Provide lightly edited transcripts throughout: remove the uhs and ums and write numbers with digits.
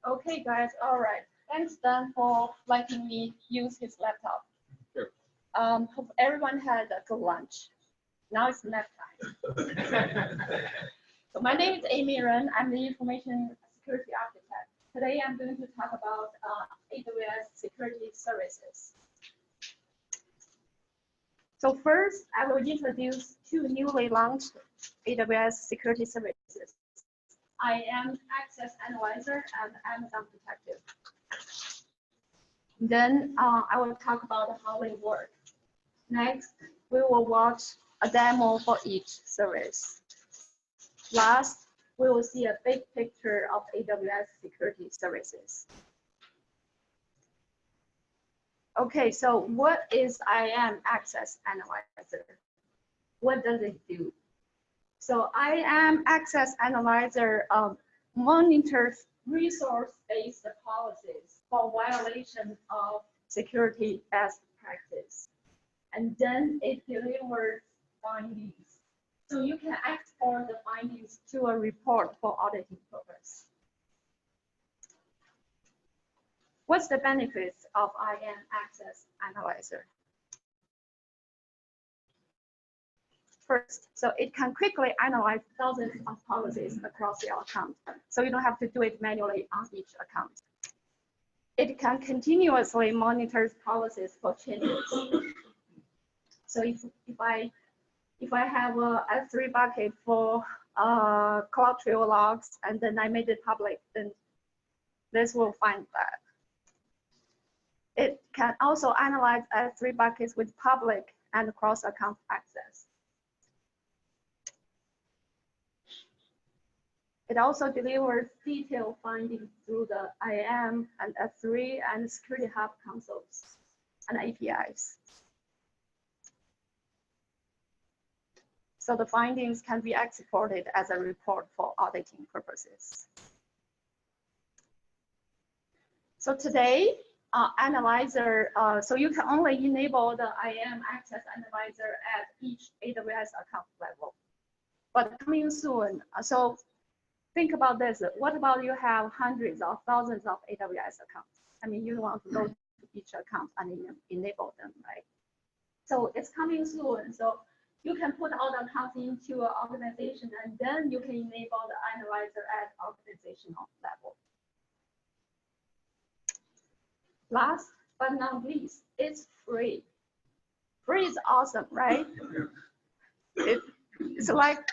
Okay, guys. All right. Thanks, Dan, for letting me use his laptop. Sure. Hope everyone had a good lunch. Now it's nap time. So my name is Amy Ren. I'm the information security architect. Today I'm going to talk about AWS security services. So first, I will introduce two newly launched AWS security services. IAM Access Analyzer and Amazon Detective. Then I will talk about how they work. Next, we will watch a demo for each service. Last, we will see a big picture of AWS security services. Okay, so what is IAM Access Analyzer? What does it do? So IAM Access Analyzer monitors resource-based policies for violation of security best practice. And then it delivers findings. So you can export the findings to a report for auditing purpose. What's the benefits of IAM Access Analyzer? First, so it can quickly analyze thousands of policies across your account. So you don't have to do it manually on each account. It can continuously monitor policies for changes. So if I have a S3 bucket for CloudTrail logs and then I made it public, then this will find that. It can also analyze S3 buckets with public and cross-account access. It also delivers detailed findings through the IAM and S3 and Security Hub consoles and APIs. So the findings can be exported as a report for auditing purposes. So today, Analyzer, so you can only enable the IAM Access Analyzer at each AWS account level. But coming soon, so think about this. What about you have hundreds or thousands of AWS accounts? I mean, you want to go to each account and enable them, right? So it's coming soon. So you can put all the accounts into an organization, and then you can enable the analyzer at organizational level. Last but not least, it's free. Free is awesome, right? It's like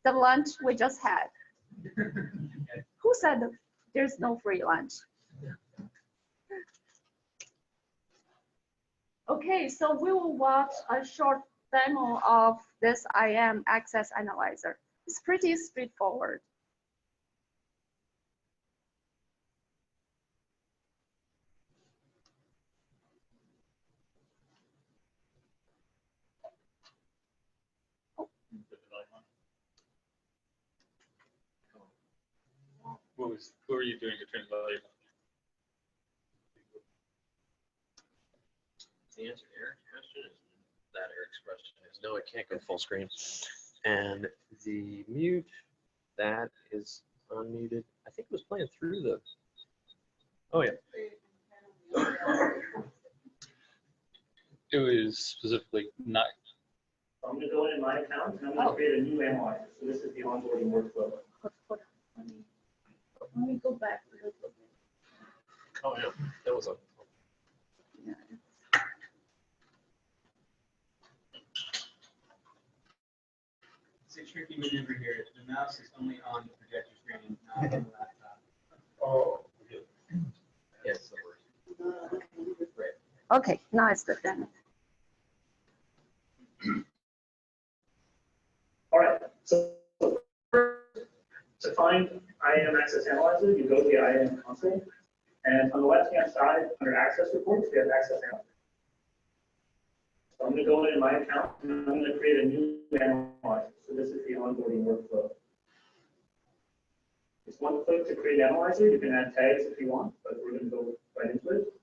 the lunch we just had. Who said there's no free lunch? Okay, so we will watch a short demo of this IAM Access Analyzer. It's pretty straightforward. Who are you doing to turn the volume up? The answer to Eric's question is that Eric's question is no, it can't go full screen. And the mute, that is unmuted. I think it was playing through the. Oh, yeah. It was specifically not. So I'm going to go in my account and I'm going to create a new analyzer. So this is the onboarding workflow. Let me go back a little bit. Oh, yeah. That was a. Yeah. It's a tricky maneuver here. The mouse is only on the projector screen, not on the laptop. Oh, yes, the worst. Right. Okay, now it's the demo. All right. So to find IAM Access Analyzer, you go to the IAM console. And on the left-hand side, under Access Reports, we have Access Analyzer. So I'm going to go in my account and I'm going to create a new analyzer. So this is the onboarding workflow. Just one click to create analyzer. You can add tags if you want, but we're going to go right into it.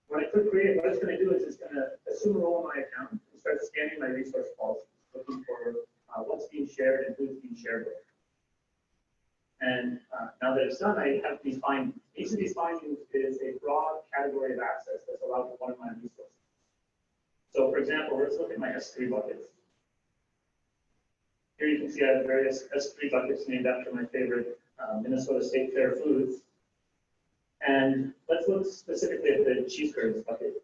When I click create, what it's going to do is it's going to assume a role in my account and start scanning my resource policies, looking for what's being shared and who's being shared with. And now that it's done, I have to define Each of these findings is a broad category of access that's allowed to one of my resources. So for example, let's look at my S3 buckets. Here you can see I have various S3 buckets named after my favorite Minnesota State Fair foods. And let's look specifically at the cheese curds bucket.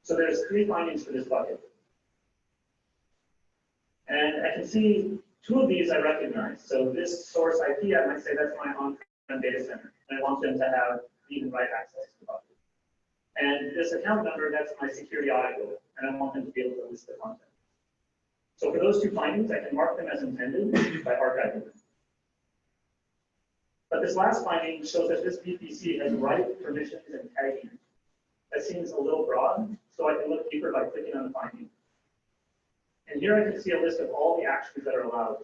So there's 3 findings for this bucket. And I can see 2 of these I recognize. So this source IP, I might say that's my on-prem data center. And I want them to have read and write access to the bucket. And this account number, that's my security audit rule. And I want them to be able to list the content. So for those 2 findings, I can mark them as intended by archiving them. But this last finding shows that this VPC has write permissions and tagging. That seems a little broad, so I can look deeper by clicking on the finding. And here I can see a list of all the actions that are allowed.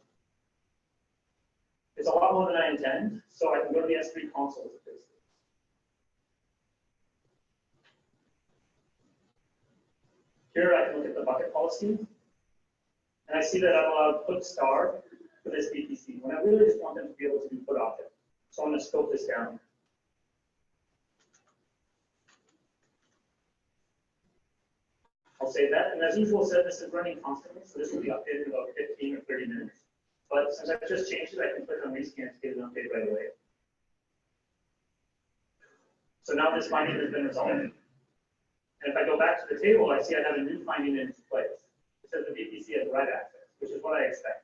It's a lot more than I intend, so I can go to the S3 console to fix it. Here I can look at the bucket policy, and I see that I'm allowed put star for this VPC, when I really just want them to be able to do put object. So I'm going to scope this down. I'll save that, and as usual said, this is running constantly, so this will be updated in about 15 or 30 minutes. But since I've just changed it, I can click on rescan to get an update right away. So now this finding has been resolved. And if I go back to the table, I see I have a new finding in its place. It says the VPC has write access, which is what I expect.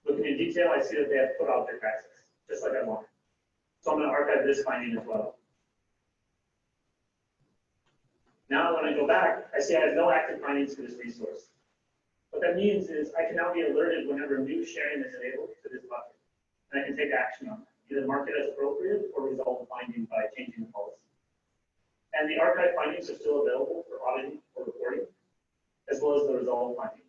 Looking in detail, I see that they have put object access, just like I want. So I'm going to archive this finding as well. Now, when I go back, I see I have no active findings for this resource. What that means is I can now be alerted whenever new sharing is enabled to this bucket. And I can take action on it, either mark it as appropriate or resolve the finding by changing the policy. And the archive findings are still available for auditing or reporting, as well as the resolved findings.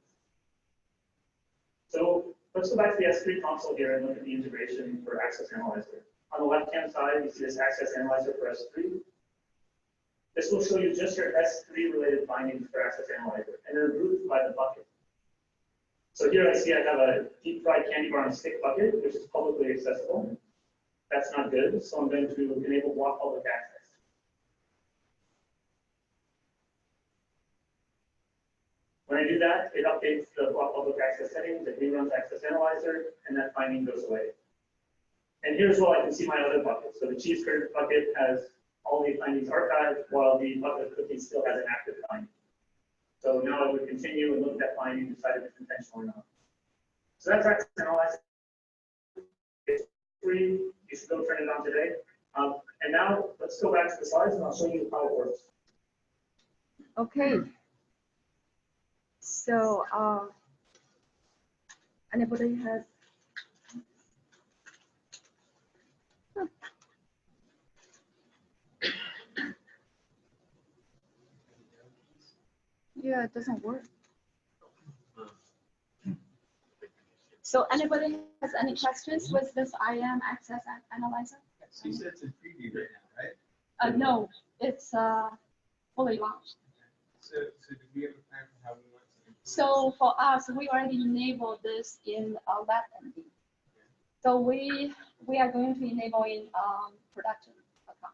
So let's go back to the S3 console here and look at the integration for Access Analyzer. On the left-hand side, you see this Access Analyzer for S3. This will show you just your S3 related findings for Access Analyzer, and they're grouped by the bucket. So here I see I have a deep fried candy bar on a stick bucket, which is publicly accessible. That's not good, so I'm going to enable block public access. When I do that, it updates the block public access settings, it reruns Access Analyzer, and that finding goes away. And here's where I can see my other buckets. So the cheese curd bucket has all the findings archived, while the bucket of cookies still has an active finding. So now I would continue and look at that finding and decide if it's intentional or not. So that's Access Analyzer. It's free. You should go turn it on today. And now let's go back to the slides and I'll show you how it works. Okay. So anybody has? Yeah, it doesn't work. So anybody has any questions with this IAM Access Analyzer? So you said it's in preview right now, right? No, it's fully launched. So do we have a plan for how we want to improve So for us, we already enabled this in LabMD. So we are going to enable in production account.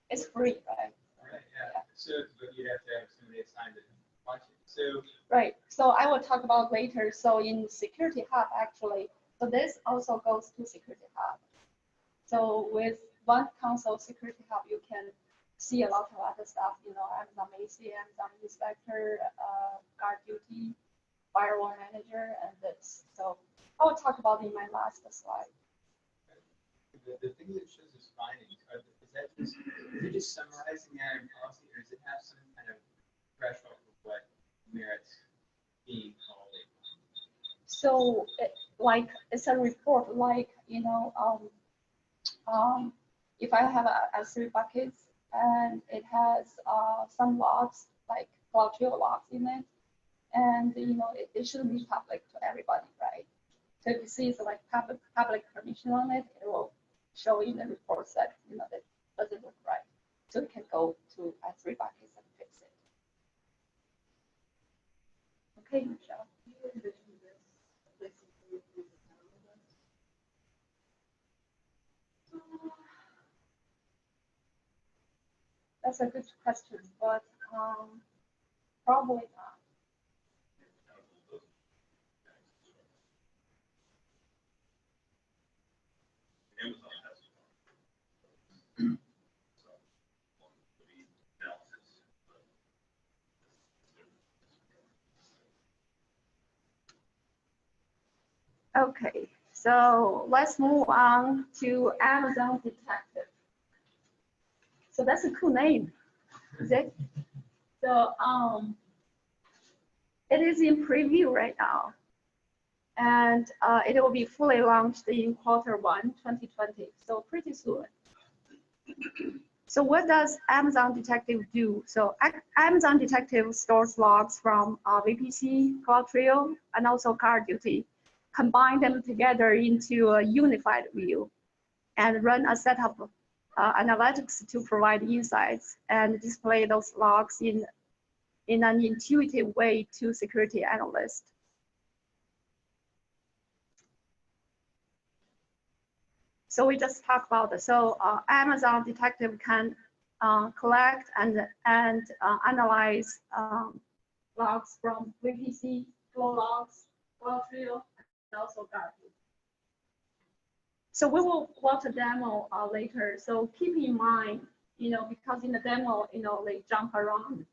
It's free, right? Right, yeah. So, but you'd have to have somebody assigned to watch it. So, Right. So I will talk about later. So in Security Hub, actually, so this also goes to Security Hub. So with one console Security Hub, you can see a lot of other stuff, you know, Amazon Macy, Amazon Inspector, Guard Duty, Firewall Manager, and this. So I will talk about it in my last slide. the thing that shows us findings, is it just summarizing that in policy, or does it have some kind of threshold of what merits being called a finding? So like it's a report, like, you know, if I have a 3 buckets and it has some logs, like Cloudtrail logs in it, and you know it shouldn't be public to everybody, right? So if you see it's like public permission on it, it will show in the reports that, you know, that doesn't look right. So you can go to 3 buckets and fix it. Okay, Michelle. That's a good question, but probably not. Amazon has so the analysis. Okay, so let's move on to Amazon Detective. So that's a cool name, is it? So it is in preview right now, and it will be fully launched in Q1 2020, so pretty soon. So what does Amazon Detective do? So Amazon Detective stores logs from VPC, CloudTrail, and also GuardDuty, combine them together into a unified view, and run a set of analytics to provide insights and display those logs in an intuitive way to security analysts. So we just talked about it. So Amazon Detective can collect and analyze logs from VPC, flow logs, CloudTrail, and also GuardDuty. So we will watch a demo later. So keep in mind, because in the demo, they jump around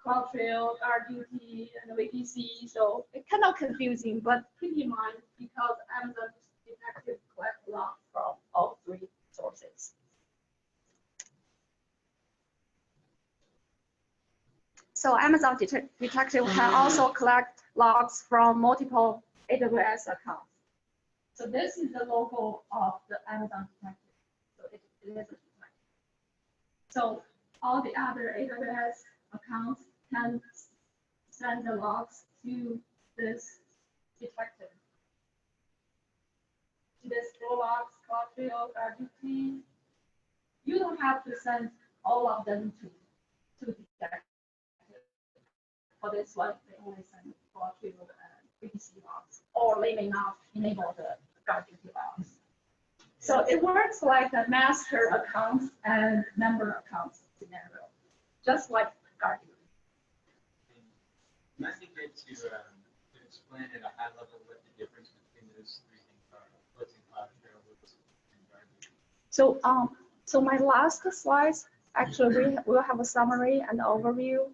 CloudTrail, GuardDuty, and VPC. So it's kind of confusing, but keep in mind because Amazon Detective collects logs from all three sources. So Amazon Detective can also collect logs from multiple AWS accounts. So this is the logo of the Amazon Detective. So it is a detective. So all the other AWS accounts can send the logs to this detective. To this flow logs, CloudTrail, GuardDuty. You don't have to send all of them to detective. For this one, they only send CloudTrail and VPC logs, or they may not enable the GuardDuty logs. So it works like a master accounts and member accounts scenario, just like GuardDuty. Might be good to explain at a high level what the difference between those three things are, what's in CloudTrail, what's in GuardDuty. So so my last slides, actually we'll have a summary and overview.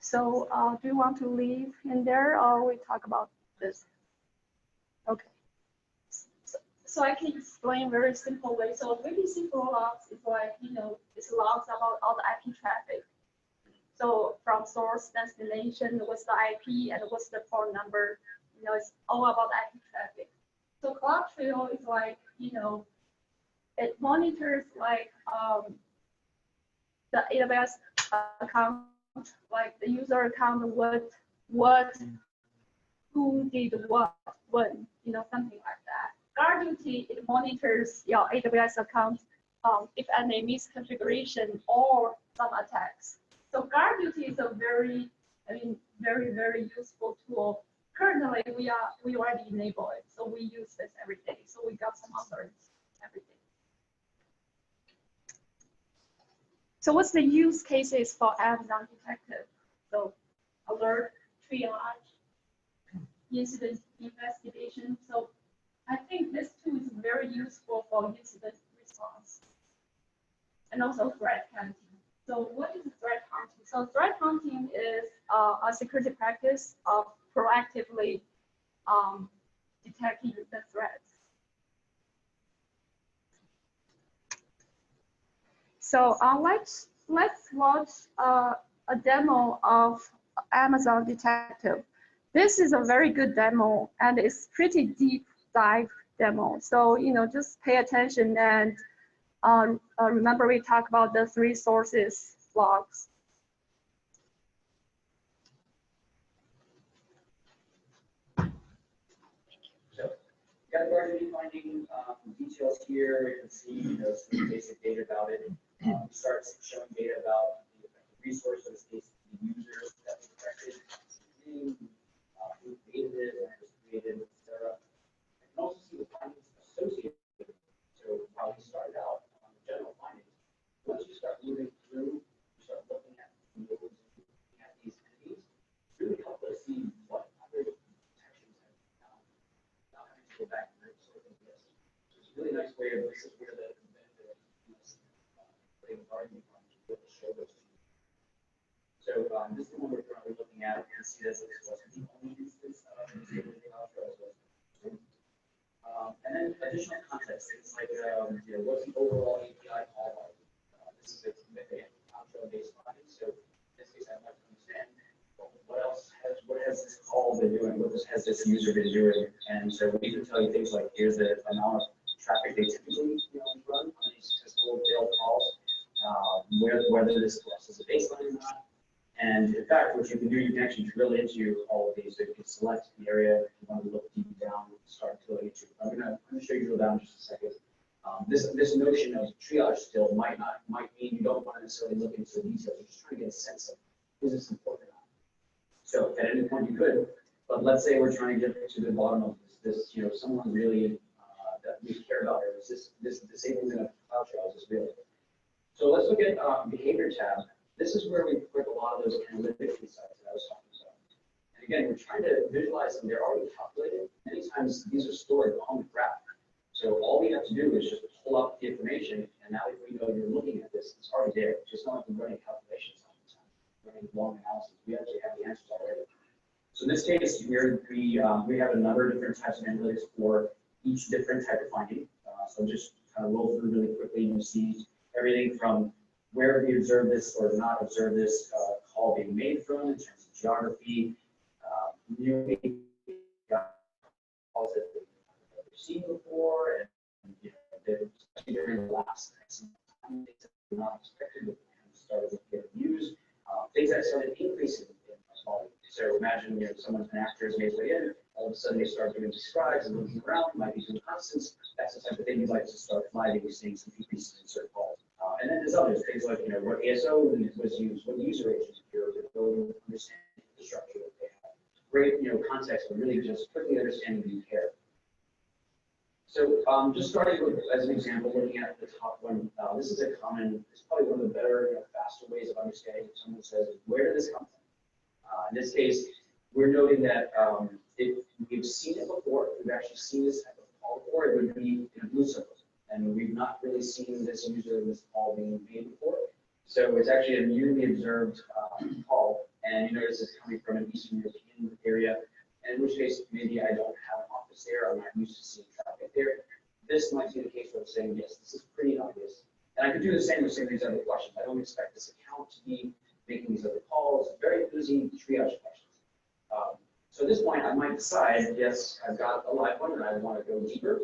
So do you want to leave in there or we talk about this? Okay. So I can explain very simple way. So VPC flow logs is like, it's logs about all the IP traffic. So from source, destination, what's the IP and what's the port number, it's all about IP traffic. So CloudTrail is like, it monitors like the AWS account, like the user account, who did what, when, something like that. GuardDuty, it monitors your AWS account if any misconfiguration or some attacks. So GuardDuty is a very, very useful tool. Currently, we already enable it, so we use this every day. So we got some others every day. So what's the use cases for Amazon Detective? So alert, triage, incident investigation. So I think this tool is very useful for incident response and also threat hunting. So what is threat hunting? So threat hunting is a security practice of proactively detecting the threats. So let's watch a demo of Amazon Detective. This is a very good demo and it's pretty deep dive demo. So just pay attention and remember we talked about the three sources logs. So got the GuardDuty finding details here. You can see some basic data about it. Starts showing data about the resource, in this case, the users that was affected, name, who created it, when it was created, etc. I can also see the findings associated with it. So how we started out on the general findings, really nice way of, this is where the putting argument on to be able to show those to you. So this is the one we're currently looking at. You can see this wasn't the only instance of disabling the outro as well. And then additional context, things like, what's the overall API call like? This is a outro-based finding, so in this case, I'd like to understand what has this call been doing? What has this user been doing? And so we can tell you things like, here's the amount of traffic they typically run on these successful failed calls, whether this crosses a baseline or not. And in fact, what you can do, you can actually drill into all of these. So you can select the area if you want to look deep down, start drilling into. I'm gonna show you drill down in just a second. This notion of triage still might mean you don't want to necessarily look into the details. You're just trying to get a sense of, is this important or not? So at any point you could, but let's say we're trying to get to the bottom of this, someone really that we care about, or is this disabling in a cloud trial, is this real? So let's look at behavior tab. This is where we put a lot of those analytic insights that I was talking about. And again, we're trying to visualize them. They're already calculated. Many times these are stored on the graph. So all we have to do is just pull up the information, and now if we know you're looking at this, it's already there. Just don't have to run any calculations all the time, running long analysis. We actually have the answers already. So in this case, we have a number of different types of analytics for each different type of finding. So just kind of roll through really quickly. You see everything from where we observe this or not observe this call being made from in terms of geography, new calls that we've never seen before, and especially during the last time, things that were not expected, but started getting used, things that started increasing in volume. So imagine someone's an actor has made his way in, all of a sudden they start doing describes and looking around, might be doing constants. That's the type of thing you'd like to start flagging, seeing some increases in certain calls. And then there's others, things like, what ASO was used, what user agent you're building, understanding the structure that they have. Great, context, but really just quickly understanding the care. So just starting with, as an example, looking at the top one, this is it's probably one of the better, faster ways of understanding if someone says, where did this come from? In this case, we're noting that if we've seen it before, we've actually seen this type of call before, it would be in a blue circle. And we've not really seen this user in this call being made before. So it's actually a newly observed call. And you notice it's coming from an Eastern European area, in which case maybe I don't have an office there, I'm not used to seeing traffic there. This might be the case where I'm saying, yes, this is pretty obvious. And I could do the same with some of these other questions. I don't expect this account to be making these other calls. Very easy triage questions. So at this point, I might decide, yes, I've got a live one and I want to go deeper.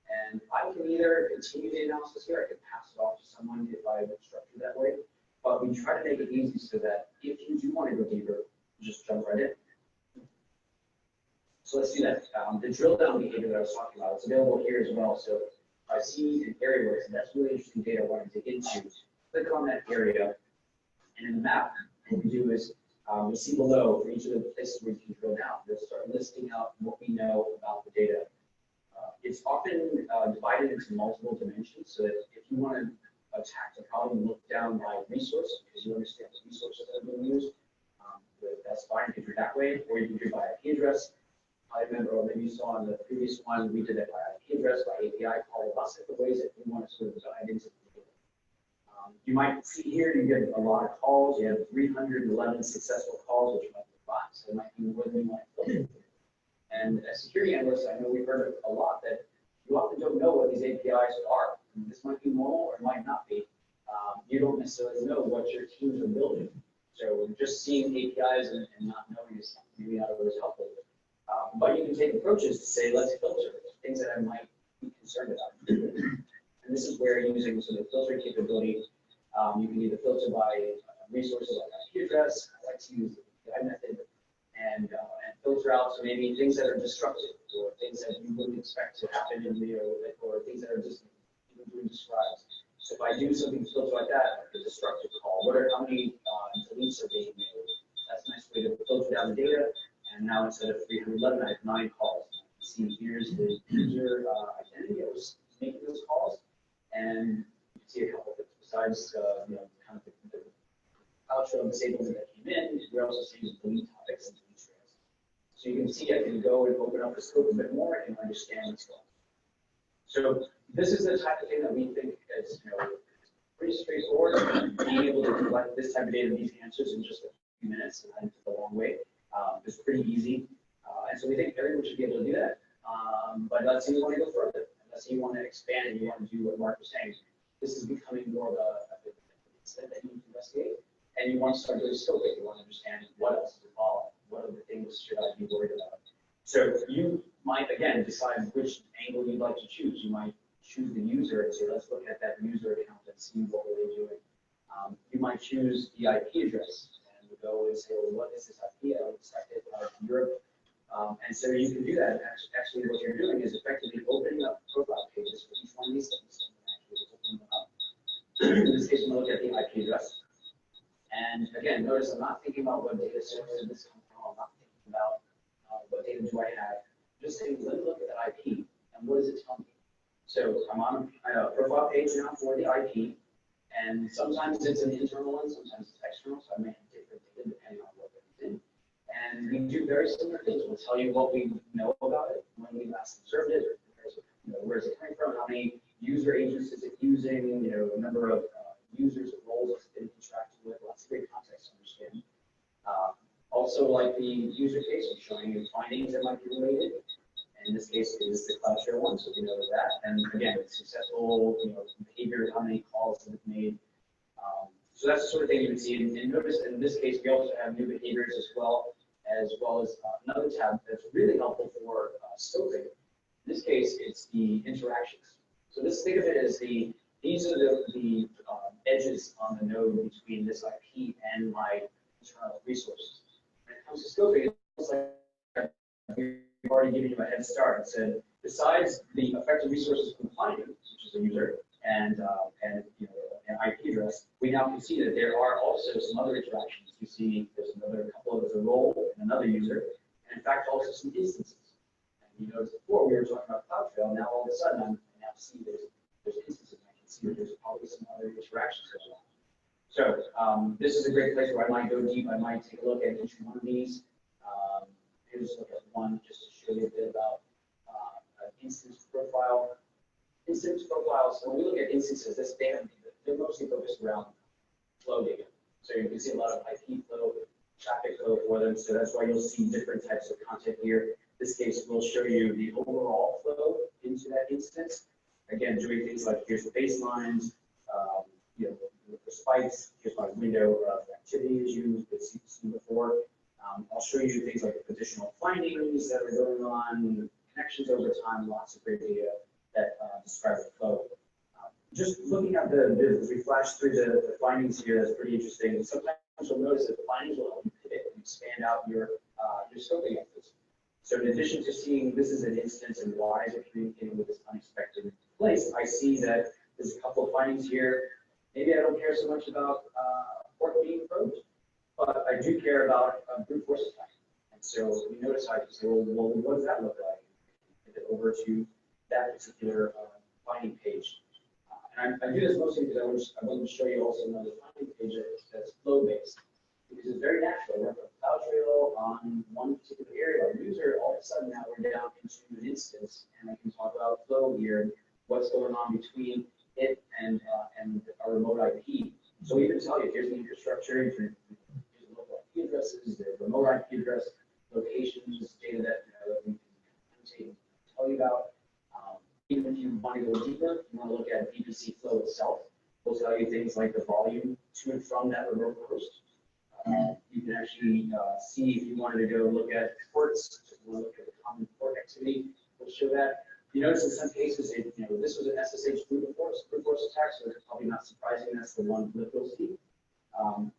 And I can either continue the analysis here, I can pass it off to someone if I structure that way. But we try to make it easy so that if you do want to go deeper, you just jump right in. So let's do that. The drill down behavior that I was talking about, it's available here as well. So if I see an area where that's really interesting data I want to dig into, click on that area. And in the map, what we do is we see below for each of the places where you can drill down, we'll start listing out what we know about the data. It's often divided into multiple dimensions, so that if you want to attack the problem, look down by resource, because you understand the resources that are being used. That's fine, you can do it that way, or you can do it by IP address. I remember, or maybe you saw on the previous one, we did it by IP address, by API call, lots of different ways that we want to sort of dive into the data. You might see here, you get a lot of calls. You have 311 successful calls, which might be a lot, so it might be more than you might. And as security analysts, I know we've heard a lot that you often don't know what these APIs are. This might be normal or it might not be. You don't necessarily know what your teams are building. So just seeing APIs and not knowing is maybe not always helpful. But you can take approaches to say, let's filter things that I might be concerned about. And this is where using sort of filtering capability, you can either filter by resources like IP address. I like to use the API method. And filter out so maybe things that are destructive or things that you wouldn't expect to happen in the or things that are just doing describes. So if I do something filter like that, like a destructive call, how many deletes are being made? That's a nice way to filter down the data. And now instead of 311, I have 9 calls. See, here's the user identity that was making those calls, and you can see a couple of things besides kind of the outro and disablement that came in. We're also seeing delete topics and delete trails. So you can see I can go and open up the scope a bit more and understand what's going on. So this is the type of thing that we think is, pretty straightforward. Being able to collect this type of data, these answers in just a few minutes, and then took a long way, is pretty easy. And so we think everyone should be able to do that. But let's say you want to go further. Let's say you want to expand and you want to do what Mark was saying. This is becoming more of a incident that you need to investigate. And you want to start doing scoping. You want to understand what else is involved. What other things should I be worried about? So you might, again, decide which angle you'd like to choose. You might choose the user and say, let's look at that user account and see what were they doing. You might choose the IP address and go and say, well, what is this IP? I would expect it out of Europe. And so you can do that. And actually, what you're doing is effectively opening up profile pages for each one of these things. Actually opening them up. In this case, I'm going to look at the IP address. And again, notice I'm not thinking about what data source did this come from. I'm not thinking about what data do I have. I'm just saying, let me look at that IP and what does it tell me? So I'm on a profile page now for the IP, and sometimes it's an internal one, sometimes it's external, so I may have different data depending on what it's in. And we do very similar things. We'll tell you what we know about it, when we last observed it, where is it coming from, how many user agents is it using, the number of users and roles it's been interacting with, lots of great context to understand. Also, like the user case, I'm showing you findings that might be related. In this case, it is the CloudShare one, so we know that. And again, it's successful, behavior, how many calls have been made. So that's the sort of thing you would see. And notice in this case, we also have new behaviors as well as another tab that's really helpful for scoping. In this case, it's the interactions. So this, think of it as these are the edges on the node between this IP and my internal resources. When it comes to scoping, it's like we've already given you a head start and said, besides the affected resources from finding, which is a user, and an IP address, we now can see that there are also some other interactions. You see there's another couple of a role and another user, and in fact also some instances. And you noticed before we were talking about CloudTrail, now all of a sudden I now see there's instances. I can see that there's probably some other interactions going on. So this is a great place where I might go deep. I might take a look at each one of these. Here's look at one just to show you a bit about an instance profile. Instance profiles, when we look at instances, they're mostly focused around flow data. So you can see a lot of IP flow, traffic flow for them. So that's why you'll see different types of content here. This case will show you the overall flow into that instance. Again, doing things like here's the baselines, the spikes, here's my window of activity as you've seen before. I'll show you things like additional findings that are going on, connections over time, lots of great data that describe the flow. Just looking at as we flash through the findings here, that's pretty interesting. Sometimes you'll notice that the findings will help you pivot and expand out your scoping efforts. So in addition to seeing this is an instance and why is it communicating with this unexpected place, I see that there's a couple of findings here. Maybe I don't care so much about port being probed, but I do care about brute force attack. And so we notice how I can say, well, what does that look like? Pivot over to that particular finding page. And I do this mostly because I want to show you also another finding page that's flow-based. Because it's very natural. We're a CloudTrail on one particular area or user, all of a sudden now we're down into an instance, and I can talk about flow here and what's going on between it and our remote IP. So we can tell you, here's the infrastructure, here's the local IP addresses, the remote IP address, locations, data that we can tell you about. Even if you want to go deeper, you want to look at VPC flow itself. We'll tell you things like the volume to and from that remote host. You can actually see if you wanted to go look at ports, if you want to look at the common port activity, we'll show that. You notice in some cases, this was an SSH brute force attack, so it's probably not surprising that's the one that you'll see.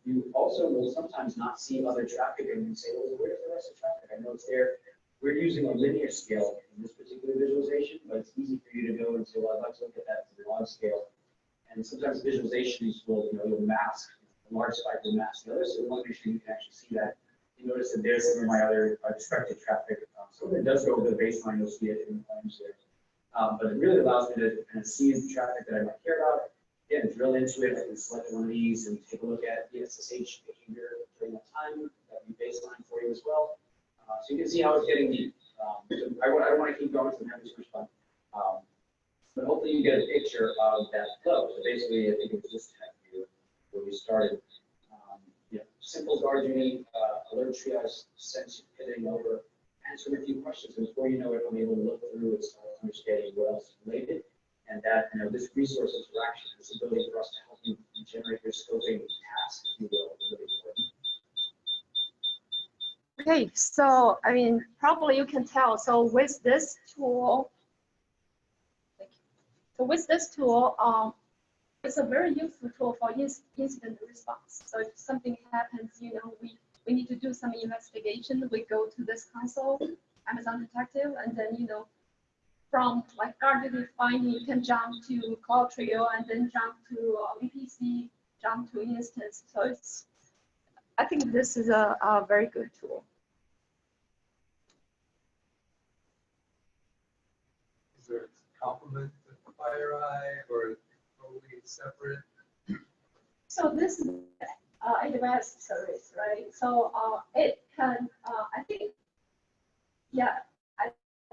You also will sometimes not see other traffic, and you say, well, where's the rest of traffic? I know it's there. We're using a linear scale in this particular visualization, but it's easy for you to go and say, well, I'd like to look at that to the log scale. And sometimes visualizations will, you'll mask, a large spike will mask the other, so we want to make sure you can actually see that. You notice that there's some of my other expected traffic. So if it does go over the baseline, you'll see it in the flames there. But it really allows me to kind of see the traffic that I might care about. Again, drill into it. I can select one of these and take a look at the SSH behavior during that time. That would be baseline for you as well. So you can see how it's getting deep. I don't want to keep going because I'm having too much fun. But hopefully you get a picture of that flow. So basically, I think it was this time view where we started. Simple guard duty, alert triage, sense pivoting over, answering a few questions. And before you know it, I'm able to look through and start understanding what else is related. And that, this resource interaction, this ability for us to help you generate your scoping task, if you will, is really important. Okay, so I mean, probably you can tell. So with this tool, it's a very useful tool for incident response. So if something happens, we need to do some investigation. We go to this console, Amazon Detective, and then from like guard duty finding, you can jump to CloudTrail and then jump to VPC, jump to instance. So I think this is a very good tool. Is there a complement to FireEye or totally separate? So this is AWS service, right? So it can, I think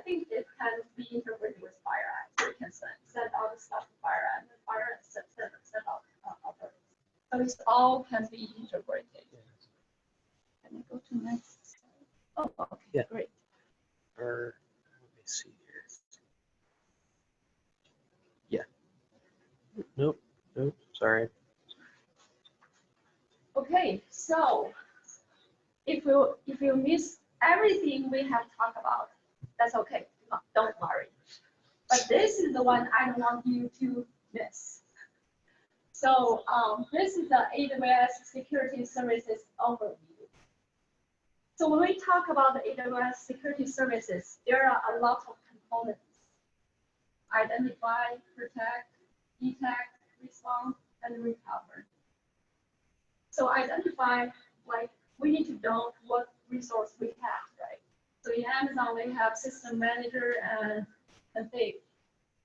it can be integrated with FireEye. So you can send all the stuff to FireEye, and then FireEye send out others. So it all can be integrated. Can I go to next? Oh, okay, Yeah. Great. Or let me see here. Yeah. Nope. Sorry. Okay, so if you miss everything we have talked about, that's okay. Don't worry. But this is the one I don't want you to miss. So this is the AWS Security Services overview. So when we talk about the AWS Security Services, there are a lot of components: identify, protect, detect, respond, and recover. So identify, like we need to know what resource we have, right? So in Amazon, we have system manager and config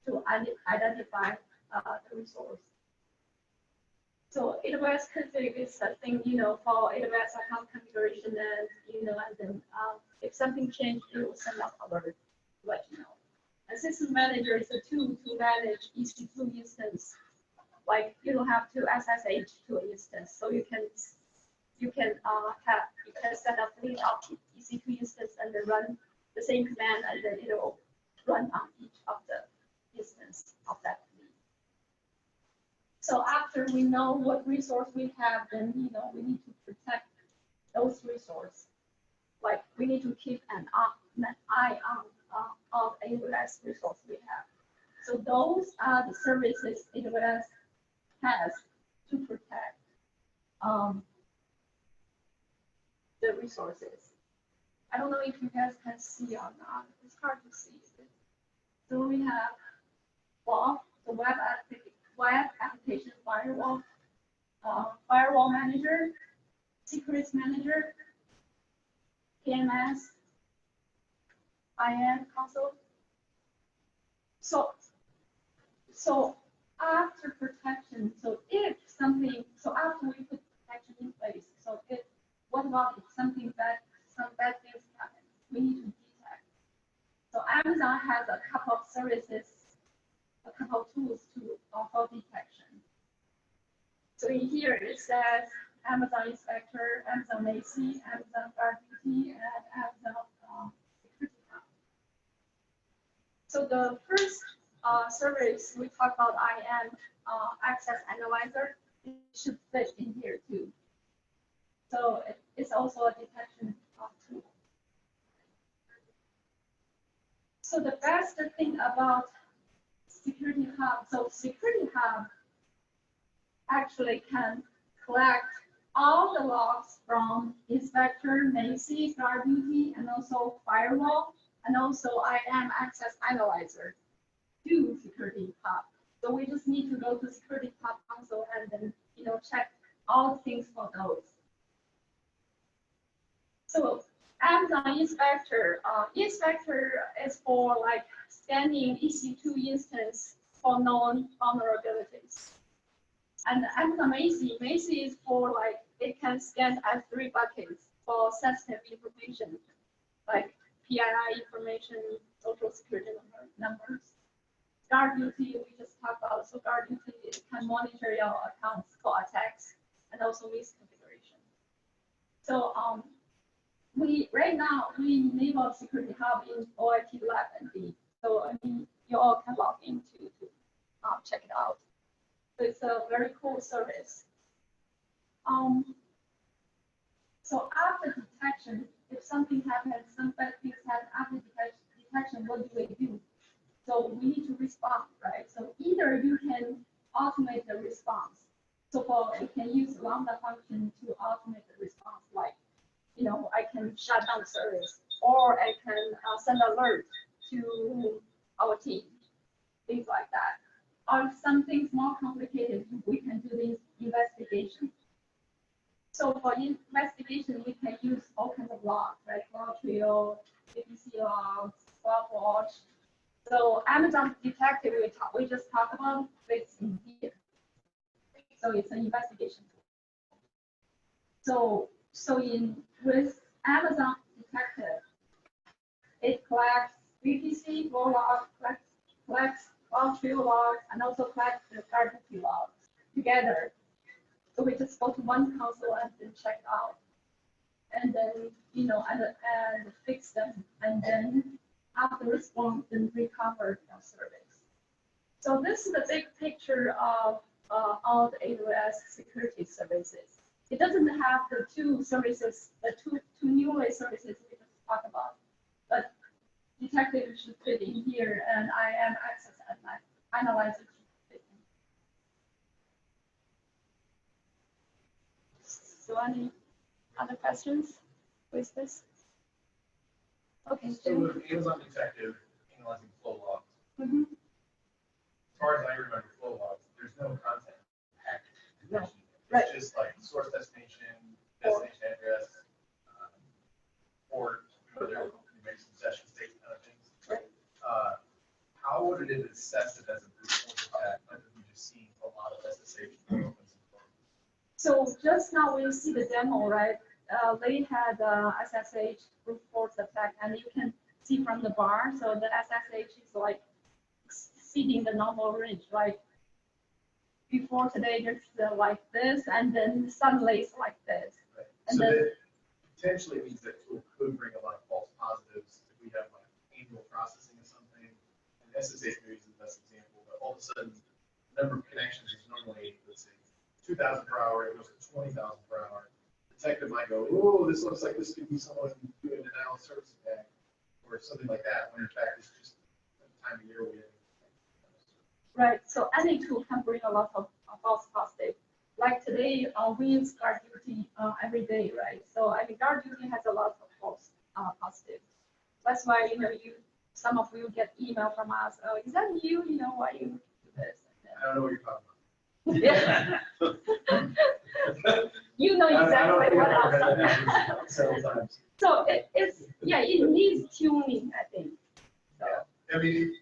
to identify the resource. So AWS config is a thing, for AWS account configuration, and and then if something changed, it will send out alert to let you know. And system manager is a tool to manage EC2 instance. Like you don't have to SSH to an instance, so you can set up lead up EC2 instance and then run the same command, and then it will run on each of the instance of that lead. So after we know what resource we have, then we need to protect those resources. Like we need to keep an eye on of AWS resource we have. So those are the services AWS has to protect the resources. I don't know if you guys can see or not. It's hard to see. So we have WAF, the web application firewall, firewall manager, secrets manager, PMS, IAM console. So after protection, so after we put protection in place, what about if some bad things happen? We need to detect. So Amazon has a couple of services, a couple of tools to offer detection. So in here it says Amazon Inspector, Amazon AC, Amazon Guard Duty, and Amazon Security Hub. So the first service we talk about IAM, Access Analyzer, it should fit in here too. So it's also a detection tool. So the best thing about Security Hub, so Security Hub actually can collect all the logs from Inspector, Macy, Guard Duty, and also Firewall, and also IAM Access Analyzer to Security Hub. So we just need to go to Security Hub console and then check all things for those. So Amazon Inspector, Inspector is for like scanning EC2 instance for known vulnerabilities. And Amazon Macy is for like it can scan S3 buckets for sensitive information, like PII information, social security numbers. guard duty, we just talked about. So guard duty, it can monitor your accounts for attacks and also misconfiguration. So right now we enable Security Hub in OIT Lab and D. So I mean, you all can log in to check it out. So it's a very cool service. So after detection, if something happens, some bad things happen after detection, what do we do? So we need to respond, right? So either you can automate the response. So you can use Lambda function to automate the response, like, you know, I can shut down the service, or I can send alert to our team, things like that. Or if something's more complicated, we can do this investigation. So for investigation, we can use all kinds of logs, right? CloudTrail, APC logs, CloudWatch. So Amazon Detective, we just talked about, it's in here. So it's an investigation tool. So with Amazon Detective, it collects VPC, raw logs, collects CloudTrail logs, and also collects the guard duty logs together. So we just go to one console and then check it out, and then, you know, and fix them, and then after response, then recover the service. So this is the big picture of all the AWS security services. It doesn't have the two services, the two new services we just talked about, but Detective should fit in here, and IAM Access and Analyzer should fit in. So any other questions with this? Okay. So with Amazon Detective analyzing flow logs, Mm-hmm. as far as I remember flow logs, there's no content package. No. It's Right. just like source destination address, port, whether information session state kind of things. Right. How would it assess it as a brute force attack? Other than just seeing a lot of SSH opens and closes? So just now when you see the demo, right? They had SSH brute force attack, and you can see from the bar. So the SSH is like exceeding the normal range. Like before today, there's like this, and then suddenly it's like this. Right. And So then, that potentially means that tool could bring a lot of false positives if we have like annual processing of something. And SSH maybe is the best example, but all of a sudden, the number of connections is normally, let's say, 2,000 per hour, it goes to 20,000 per hour. Detective might go, oh, this looks like this could be someone doing an analysis service attack, or something like that, when in fact it's just the time of year we have. right. So any tool can bring a lot of false positive. Like today, we use guard duty every day, right? So I think guard duty has a lot of false positive. That's why, you know, some of you get email from us. Oh, is that you? You know, why you do this? I don't know what you're talking about. Yeah. You know exactly what I'm talking about. Several times. So it's, yeah, it needs tuning, I think. So, Yeah. I mean,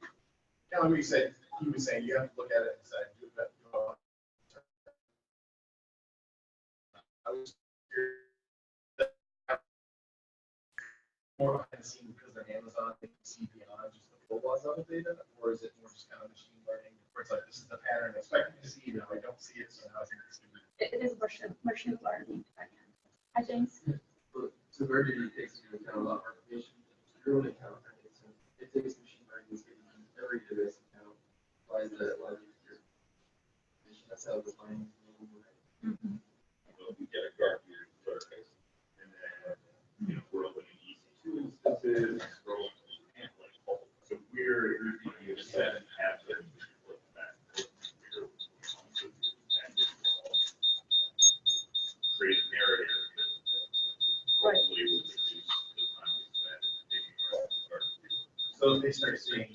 kind of what you said, he was saying, you have to look at it and say, I was more behind the scenes because they're Amazon, they can see beyond just the full logs of the data, or is it more just kind of machine learning, where it's like, this is the pattern I expected to see, now I don't see it, so now I think it's going to be. it is machine learning. Hi, James. So Verdi takes into account a lot more information than your own account, right? So it takes machine learning to get every database account, applies that logic to your information. That's how the findings will move, right? Mm-hmm. Well, we get a guard view surface, and then, you know, we're opening EC2 instances, scrolling to the template. So we're, you set and have them look back. Create a narrative that hopefully will reduce the time we spend digging our guard view. So if they start seeing